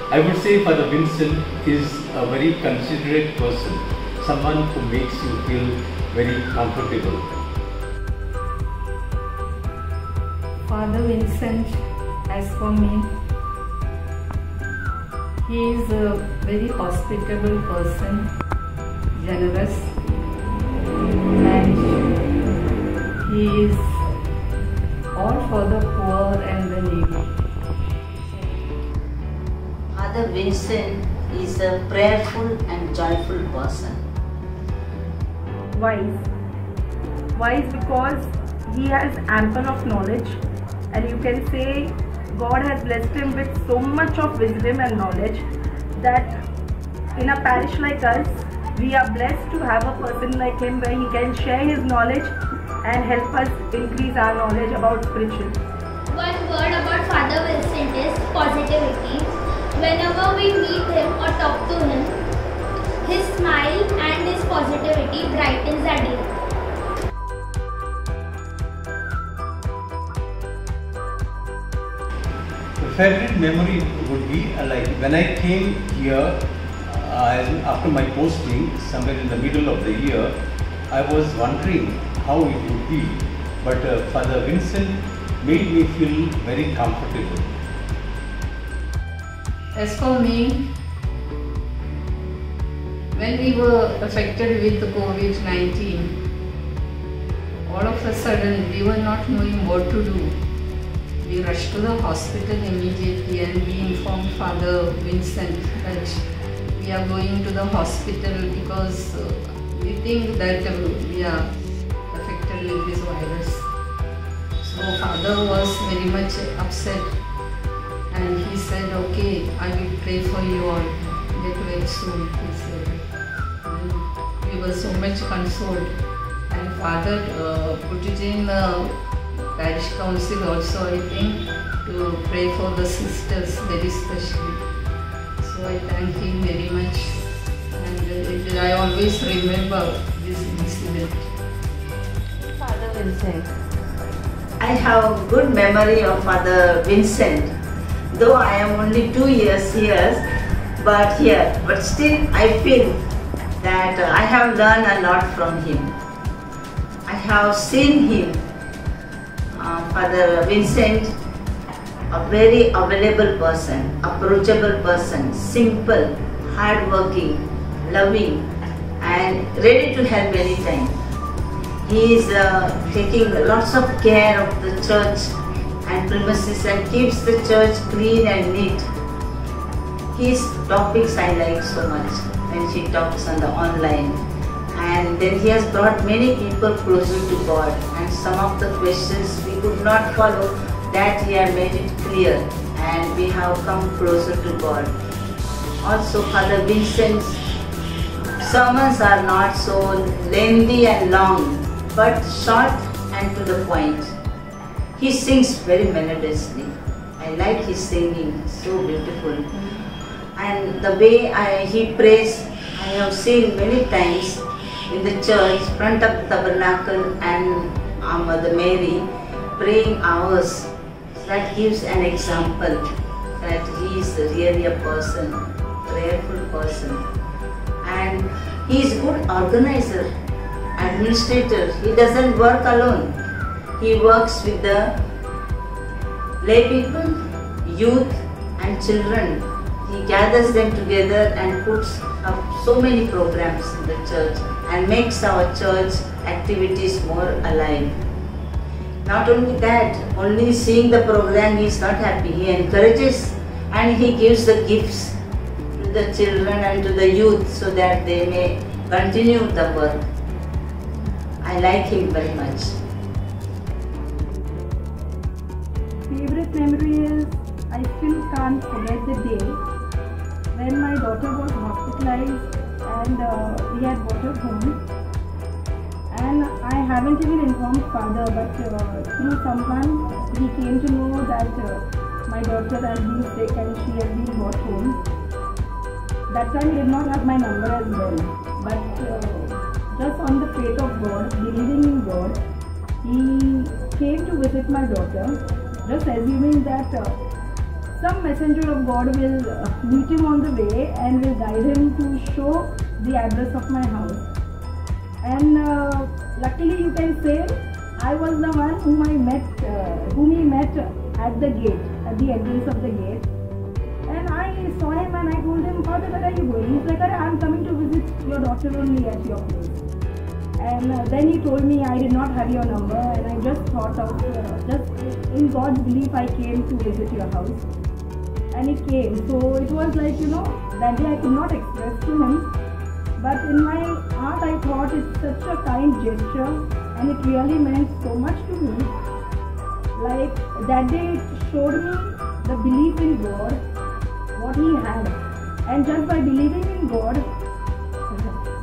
I would say Father Vincent is a very considerate person, someone who makes you feel very comfortable. Father Vincent, as for me, he is a very hospitable person, generous, and he is all for the poor and the needy. Father Vincent is a prayerful and joyful person. Wise. Wise because he has ample of knowledge, and you can say God has blessed him with so much of wisdom and knowledge that in a parish like us, we are blessed to have a person like him where he can share his knowledge and help us increase our knowledge about spiritual. One word about Father Vincent is positivity. Whenever we meet him or talk to him, his smile and his positivity brightens our day. The favorite memory would be like when I came here after my posting somewhere in the middle of the year, I was wondering how it would be, but Father Vincent made me feel very comfortable. As for me, when we were affected with the COVID-19, all of a sudden we were not knowing what to do. We rushed to the hospital immediately and we informed Father Vincent that we are going to the hospital because we think that we are affected with this virus. So Father was very much upset and he said, okay, I will pray for you all, get well soon, he said. And we were so much consoled, and Father put it in the parish council also, I think, to pray for the sisters very specially. So I thank him very much, and I always remember this incident. Father Vincent. I have a good memory of Father Vincent, though I am only 2 years here, but still I feel that I have learned a lot from him. I have seen him, Father Vincent, a very available person, approachable person, simple, hardworking, loving, and ready to help anytime. He is taking lots of care of the church and premises and keeps the church clean and neat. His topics I like so much when he talks on the online, and then he has brought many people closer to God, and some of the questions we could not follow, that he had made it clear and we have come closer to God. Also Father Vincent's sermons are not so lengthy and long, but short and to the point. He sings very melodiously. I like his singing, so beautiful. And the way he prays, I have seen many times in the church, front of the tabernacle and Mother Mary, praying hours. That gives an example that he is really a person, prayerful person. And he is a good organizer, administrator. He doesn't work alone. He works with the lay people, youth and children. He gathers them together and puts up so many programs in the church and makes our church activities more alive. Not only that, only seeing the program he is not happy. He encourages and he gives the gifts to the children and to the youth so that they may continue the work. I like him very much. Favorite memory is, I still can't forget the day when my daughter was hospitalized and we had brought her home. And I haven't even informed father, but through someone he came to know that my daughter has been sick and she has been brought home. That time he did not have my number as well, but just on the faith of God, believing in God, he came to visit my daughter, just assuming that some messenger of God will meet him on the way and will guide him to show the address of my house. And luckily you can say I was the one whom he met at the gate, at the entrance of the gate. And I saw him and I told him, "Father, where are you going?" He's like, "I'm coming to visit your daughter only at your place." And then he told me I did not have your number, and I just thought of, just in God's belief, I came to visit your house. And he came. So it was like, that day I could not express to him. But in my heart I thought it's such a kind gesture and it really meant so much to me. Like that day it showed me the belief in God, what he had. And just by believing in God,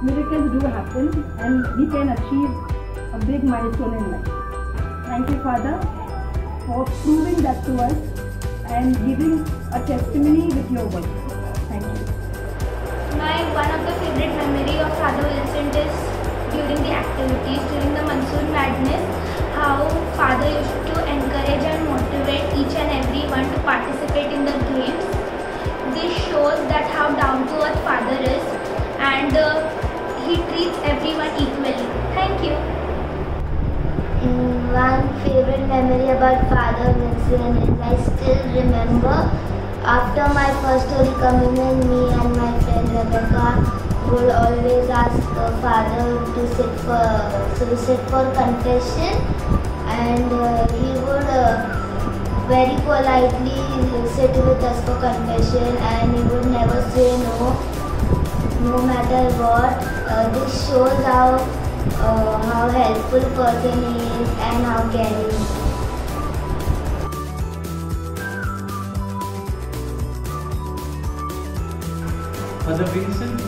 miracles do happen and we can achieve a big milestone in life. Thank you, Father, for proving that to us and giving a testimony with your word. Thank you. One of the favorite memory of Father Vincent is during the activities, during the Monsoon Madness, how Father used to encourage and motivate each and everyone to participate in the games. This shows that how down to earth Father is, and he treats everyone equally. Thank you. One favorite memory about Father Vincent is I still remember after my first Holy Communion, me and my friend Rebecca would always ask Father to sit for confession, and he would very politely sit with us for confession, and he would never say no matter what. This shows how helpful person he is and how caring. Father Vincent,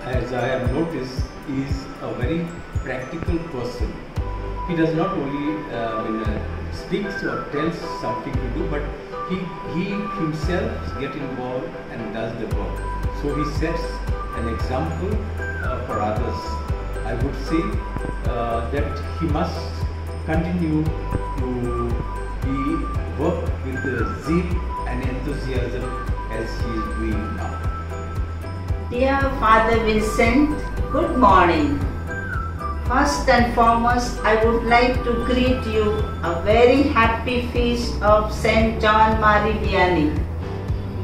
as I have noticed, is a very practical person. He does not only speaks or tells something to do, but he himself gets involved and does the work. So he sets an example for others. I would say that he must continue to work with zeal and enthusiasm as he is doing now. Dear Father Vincent, good morning. First and foremost, I would like to greet you a very happy feast of Saint John Mary Vianney.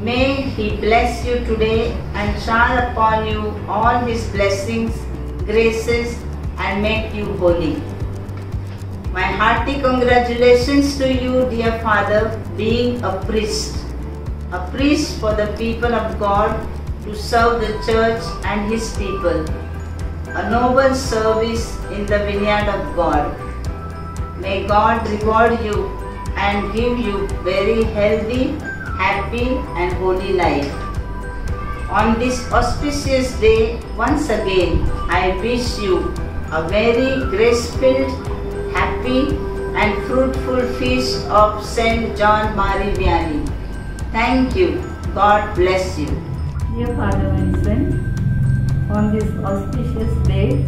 May he bless you today and shower upon you all his blessings, graces, and make you holy. My hearty congratulations to you, dear Father, being a priest for the people of God, to serve the church and his people. A noble service in the vineyard of God. May God reward you and give you very healthy, happy and holy life. On this auspicious day, once again, I wish you a very grace-filled, happy and fruitful feast of Saint John Mary Vianney. Thank you. God bless you. Dear Father Vincent, on this auspicious day,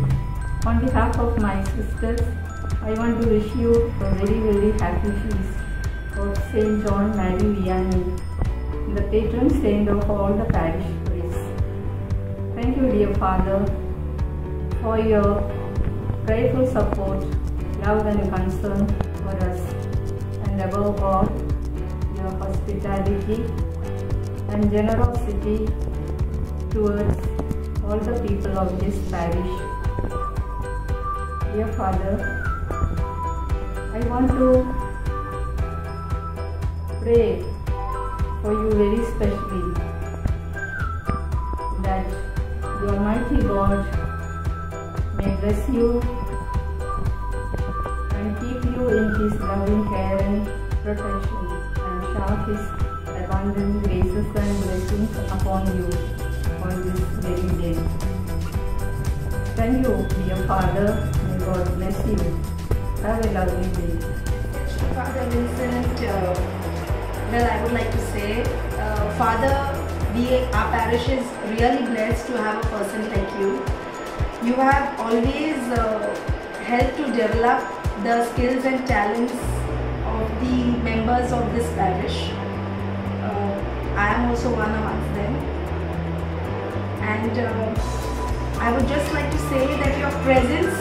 on behalf of my sisters, I want to wish you a very, very happy feast of Saint John Mary Vianney, the patron saint of all the parish priests. Thank you, dear Father, for your prayerful support, love and concern for us, and above all, your hospitality and generosity towards all the people of this parish. Dear Father, I want to pray for you very specially that the Almighty God may bless you and keep you in His loving care and protection, and shower His abundant graces and blessings upon you on this very day. Thank you, dear Father. May God bless you. Have a lovely day. Father Vincent, I would like to say, Father, our parish is really blessed to have a person like you. You have always helped to develop the skills and talents of the members of this parish. I am also one amongst them. And I would just like to say that your presence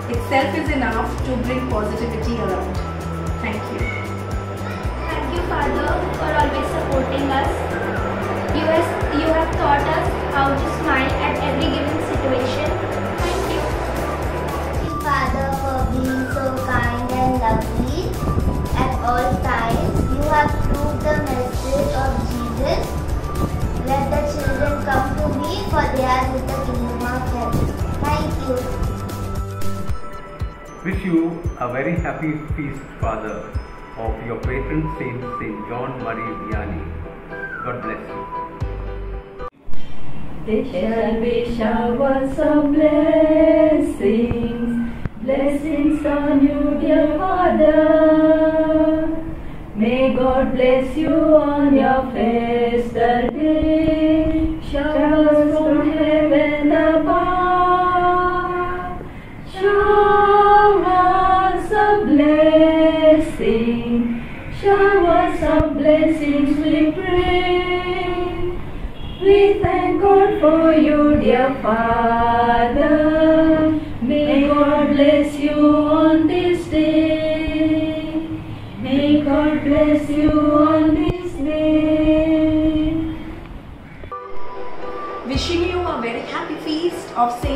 itself is enough to bring positivity around. Thank you. Thank you, Father, for always supporting us. You have taught us how to smile at every given situation. Thank you. Thank you, Father, for being so kind and lovely at all times. You have proved the message of Jesus. Let the children come to me, for theirs is the kingdom of heaven. Thank you. Wish you a very happy feast, Father, of your patron saint, Saint John Marie Vianney. God bless you. There shall be showers of blessings, blessings on you, dear Father. May God bless you on your festal day. Showers from heaven above, showers of blessing, showers of blessings we pray. We thank God for you, dear Father. May God bless you on this day. May God bless you on this day. Wishing you a very happy feast of Saint